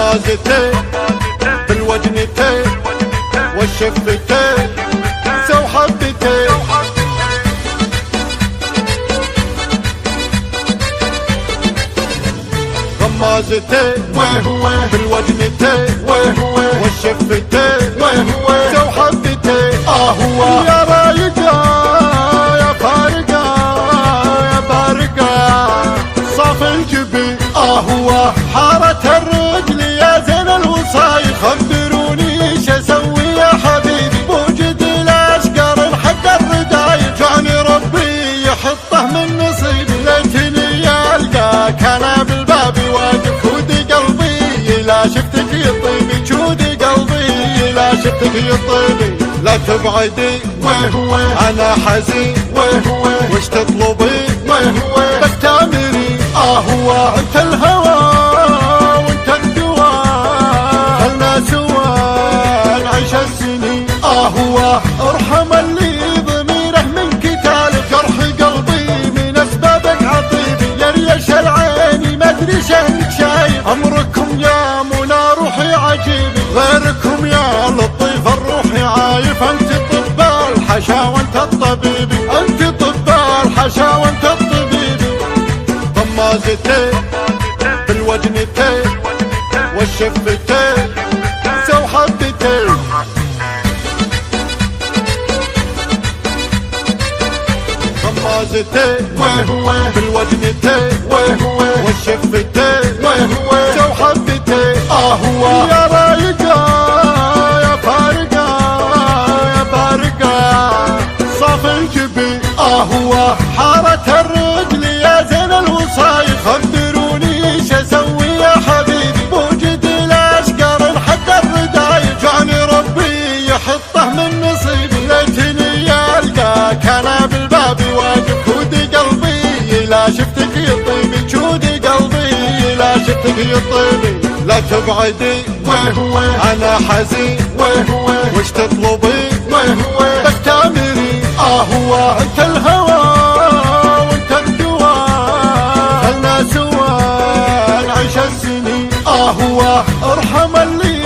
غمازتين بالوجنتين والشفتين سو حبتين. غمازتين بالوجنتين والشفتين سو حبتين. هو يا رايقة يا فارقة يا بارقة صاف الجبين. هو حارة الرجل يا زين الوصايد خبروني ايش اسوي يا حبيبي بوجد الاشقر حق الردايد جاني ربي يحطه من نصيبي ليتني القاك انا بالباب واقف ودي قلبي لا شفتك يطيبي جودي قلبي لا شفتك يطيبي لا تبعدي انا حزين وش تطلبي بس تامري. هو انت الهوى وانت الدواء خلنا سوا نعيش السنين. هو ارحم اللي ضميره من كتالك جرح قلبي من اسبابك عطيبي يا ريش العيني ما ادري شهنك شايف امركم يا منى روحي عجيبي غيركم يا لطيف الروحي عايف. انت طب الحشا وانت الطبيبي انت طب الحشا وانت الطبيبي. غمازتين بالوجنتين والشفتين سو حبتين. غمازتين بالوجنتين والشفتين سو حبتين. هو يا رايقة يا فارقة يا بارقة صاف الجبين. هو حارة الرجل يا زين الوصايد خبروني ايش اسوي يا حبيبي بوجد الاشقر حق الردايد جاني ربي يحطه من نصيبي ليتني القاك انا بالباب واقف ودي قلبي لا شفتك يطيبي جودي قلبي لا شفتك يطيبي لا تبعدي انا حزين وش تطلبي بس تامري. هو انت الهوى وانت الدواء خلنا سوا نعيش السنين. هو ارحم اللي